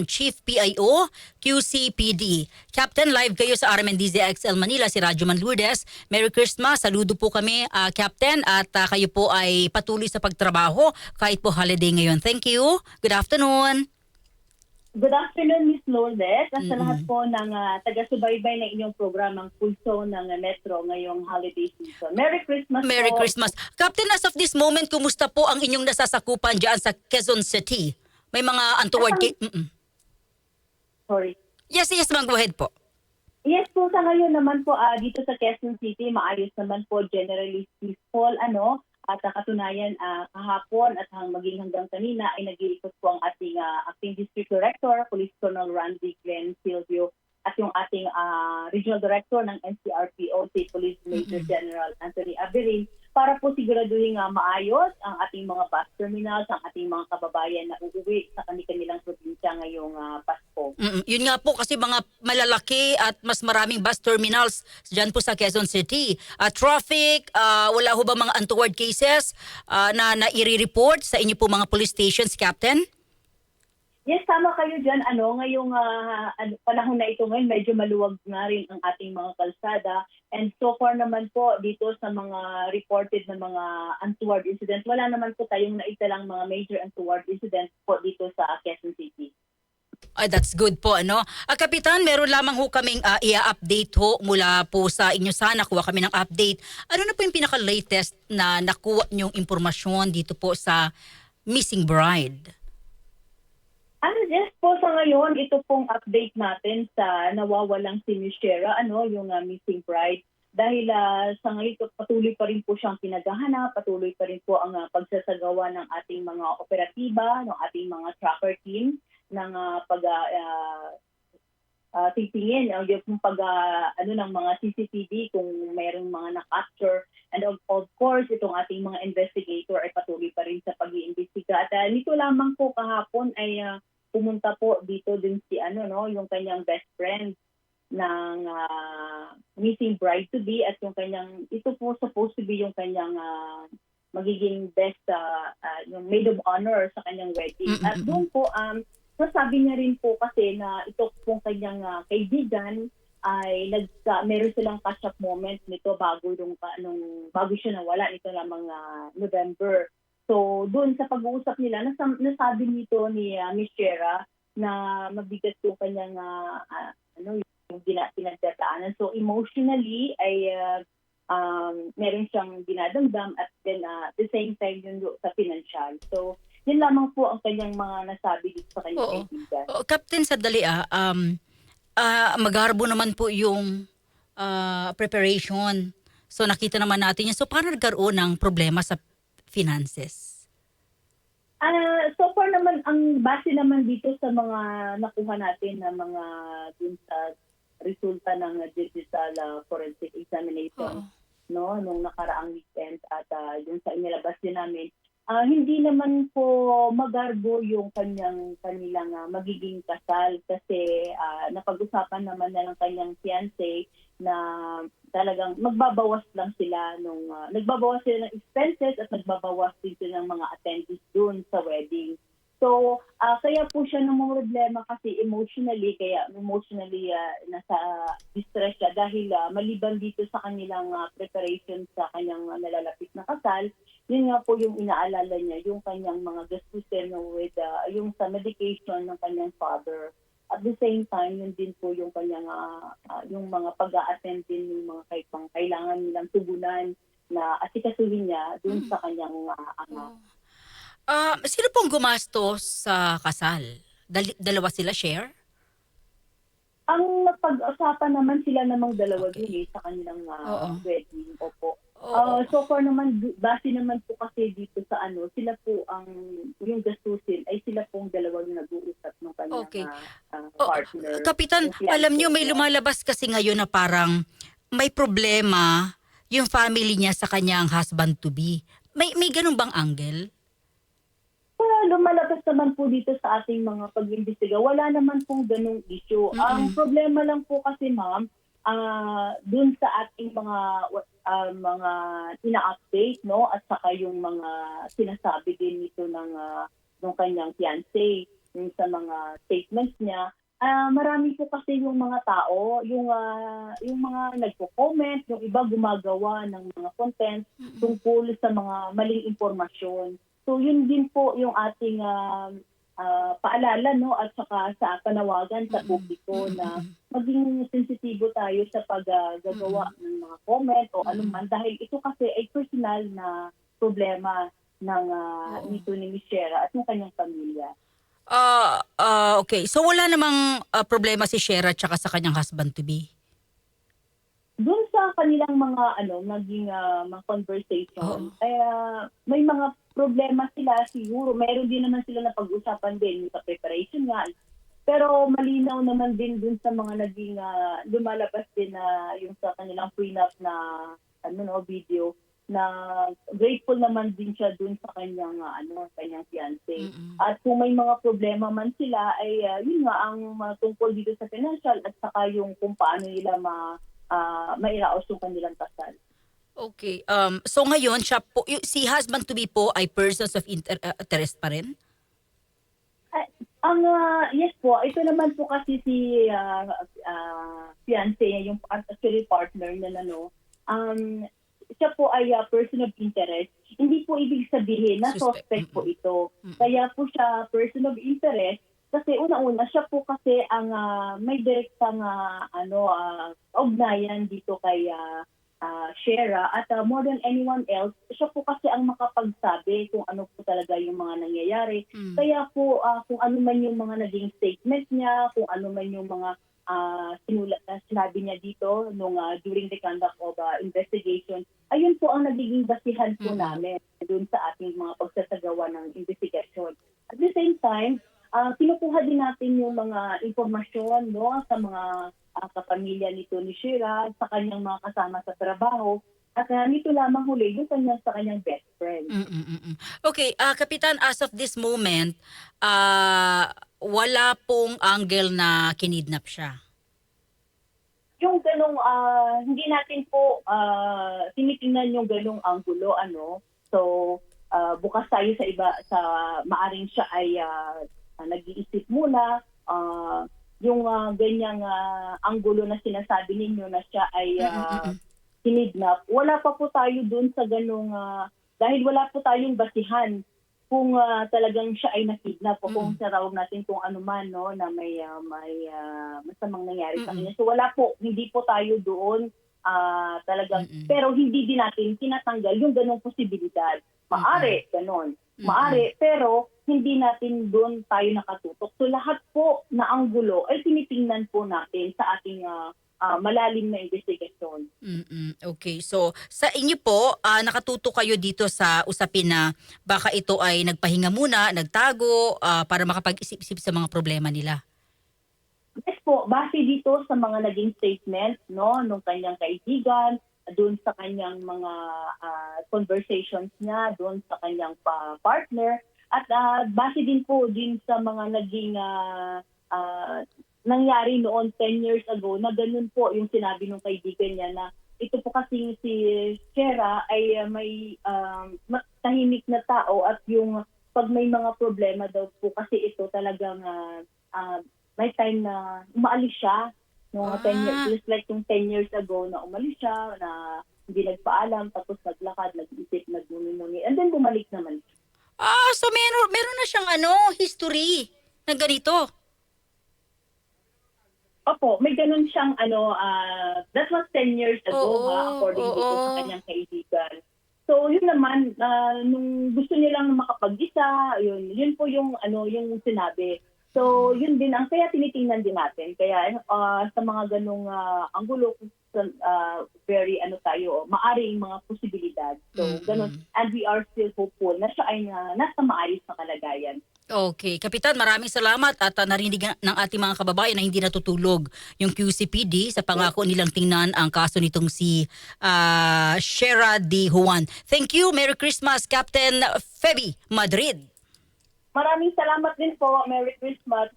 Chief PIO, QCPD. Captain, live kayo sa RMNDZ XL Manila, si Radyo Man Lourdes. Merry Christmas, saludo po kami, Captain, at kayo po ay patuloy sa pagtrabaho kahit po holiday ngayon. Thank you. Good afternoon. Good afternoon, Miss Lourdes. At sa lahat po ng taga-subaybay ng inyong programang Pulso ng Metro ngayong holiday season. Merry Christmas Merry po. Christmas. Captain, as of this moment, kumusta po ang inyong nasasakupan dyan sa Quezon City? May mga untoward Sorry. Yes, ma'am. Go ahead po. Yes po, sa ngayon naman po dito sa Quezon City, maayos naman po, generally peaceful, at katunayan kahapon at maging hanggang kanina ay nag-iikot po ang ating acting district director, Police Colonel Randy Glenn Silvio, at yung ating regional director ng NCRPO, si Police Major General Anthony Aberin, para po siguraduhin maayos ang ating mga bus terminals, ang ating mga kababayan na uuwi sa kanilang probinsya ngayong Pasko. Yun nga po kasi mga malalaki at mas maraming bus terminals dyan po sa Quezon City. Traffic, wala ho ba mga untoward cases na i-report sa inyo po mga police stations, Captain? Yes, tama kayo dyan. Ngayong panahon na ito ngayon, medyo maluwag na rin ang ating mga kalsada. And so far naman po, dito sa mga reported na mga untoward incidents, wala naman po tayong naitalang mga major untoward incidents po dito sa Quezon City. Ay, that's good po, Kapitan, meron lamang ho kaming i-update ho mula po sa inyo. Sana kuha kami ng update. Ano na po yung pinaka-latest na nakuha niyong impormasyon dito po sa missing bride? Yes po, sa ngayon, ito pong update natin sa nawawalang si Miss Shera, yung missing bride. Dahil sa ngayon, patuloy pa rin po siyang pinaghahanap, patuloy pa rin po ang pagsasagawa ng ating mga operatiba, ng ating mga tracker team, ng titingin yung ng mga CCTV kung mayroong mga na-capture. And of course, itong ating mga investigator ay patuloy pa rin sa pag-iimbestiga. At nito lamang po kahapon ay pumunta po dito din si yung kanyang best friend ng missing bride to be, at yung kanyang ito po supposed to be yung kanyang magiging best yung maid of honor sa kanyang wedding. At doon po nasabi niya rin po kasi na ito pong kanyang kaibigan ay meron silang catch-up moment nito bago siya nawala nito lamang November. So doon sa pag-uusap nila, nasabi nito ni Miss Shera na mabigat yung kanyang yung pinagdadaanan. So emotionally ay meron siyang dinadamdam, at then the same time yun sa financial. So yun lamang po ang kanyang mga nasabi dito sa kanyang kaibigan. Captain, sadali magharbo naman po yung preparation. So nakita naman natin yun. So paano nagkaroon ng problema sa finances? So far naman, ang base naman dito sa mga nakuha natin na mga dun sa resulta ng digital forensic examination nung nakaraang weekend, at dun sa inilabas din namin, hindi naman po magarbo yung kanilang magiging kasal, kasi napag-usapan naman na ng kanyang fiancé na talagang magbabawas lang sila nagbabawas sila ng expenses, at nagbabawas din sila ng mga attendees doon sa wedding. So kaya po siya problema kasi emotionally nasa distress siya dahil maliban dito sa kanilang preparation sa kanyang nalalapit na kasal. Yun nga po yung inaalala niya, yung kanyang mga gastusin with yung sa medication ng kanyang father. At the same time, yun din po yung kanyang yung mga pag-a-attend din yung mga kailangan nilang tugunan na asikasuhin niya dun sa kanyang anak. Sino pong gumastos sa kasal? Dalawa sila share? Ang napag-usapan naman sila namang dalawa din sa kanilang wedding. Opo. So far naman, base naman po kasi dito sa sila po yung gastusin ay sila pong dalawang nag-uusap ng kanyang partner. Kapitan, alam niyo may lumalabas kasi ngayon na parang may problema yung family niya sa kanyang husband-to-be. May ganun bang angle? Lumalabas naman po dito sa ating mga pag-imbestiga. Wala naman pong ganung issue. Ang problema lang po kasi, ma'am, dun sa ating mga ina-update, at saka yung mga sinasabi din nito ng kanyang fiancé yung sa mga statements niya. Marami po kasi yung mga tao, yung mga nagko-comment, yung iba gumagawa ng mga content tungkol sa mga maling impormasyon. So yun din po yung ating paalala, no, at saka sa panawagan sa publiko na maging sensitibo tayo sa paggagawa ng mga comment o anuman dahil ito kasi ay personal na problema ng nito ni Miss Shera at ng kanyang pamilya. Okay. So wala namang problema si Shera tsaka sa kanyang husband-to-be? Doon sa kanilang mga naging mga conversation, may mga problema sila siguro. Meron din naman sila na pag-usapan din sa preparation nga. Pero malinaw naman din dun sa mga naging lumalabas din na yung sa kanilang prenup na video na grateful naman din siya dun sa kanyang kanyang fiancé. At kung may mga problema man sila ay yun nga ang tungkol dito sa financial at saka yung kung paano nila mairaos yung kanilang kasal. Okay. So ngayon, siya po, si husband-to-be po ay persons of interest pa rin? Yes po, ito naman po kasi si fiancé niya, yung actually partner niya siya po ay person of interest. Hindi po ibig sabihin na suspect po ito. Kaya po siya person of interest kasi una-una siya po kasi ang may direktang ugnayan dito kay Shera at more than anyone else, siya po kasi ang makapagsabi kung ano po talaga yung mga nangyayari. Kaya po kung ano man yung mga naging statement niya, kung ano man yung mga sinabi niya dito during the conduct of investigation, ayun po ang nagiging basihan po namin dun sa ating mga pagsasagawa ng investigasyon. At the same time, kinukuha din natin yung mga impormasyon sa mga kapamilya nito ni Shera, sa kanyang mga kasama sa trabaho, at nito lamang huli yung sa kanyang best friend. Okay, Kapitan, as of this moment, wala pong angle na kinidnap siya? Yung ganong, hindi natin po tinitingnan yung ganong anggulo, So, bukas tayo sa maaring siya ay nag-iisip muna, yung ganyang anggulo na sinasabi ninyo na siya ay kinidnap. Wala pa po tayo dun sa ganong, dahil wala po tayong basihan kung talagang siya ay nakidnap o kung sarawag natin kung ano man na may masamang nangyari sa kanya. So wala po, hindi po tayo doon talagang, pero hindi din natin tinatanggal yung ganong posibilidad. Maari, ganon. Maari, pero hindi natin doon tayo nakatutok. So lahat po na anggulo ay tinitingnan po natin sa ating malalim na investigasyon. Okay. So sa inyo po, nakatutok kayo dito sa usapin na baka ito ay nagpahinga muna, nagtago para makapag-isip-isip sa mga problema nila. Yes po, base dito sa mga naging statement nung kanyang kaibigan, doon sa kanyang mga conversations niya, doon sa kanyang partner, at base din po sa mga naging nangyari noon 10 years ago na ganun po yung sinabi ng kaibigan niya na ito po kasi si Shera ay may tahimik na tao at yung pag may mga problema daw po kasi ito talagang may time na umaalis siya no 10 years, just like yung 10 years ago na umalis siya na hindi nagpaalam tapos naglakad, nag-isip, nagmumuni and then bumalik naman. So meron na siyang history na ganito. Opo, may ganun siyang that was 10 years ago according dito sa kanyang kaibigan. So yun naman nung gusto nilang makapag-isa, yun po yung yung sinabi. So yun din ang kaya tinitingnan din natin. Kaya sa mga ganung anggulo very tayo, maaring mga posibilidad. So ganun, and we are still hopeful na siya ay nasa maayos na kalagayan. Okay. Kapitan, maraming salamat at narinig ng ating mga kababayan na hindi natutulog yung QCPD sa pangako nilang tingnan ang kaso nitong si Shera D. Juan. Thank you. Merry Christmas, Captain Feby Madrid. Maraming salamat din po. Merry Christmas.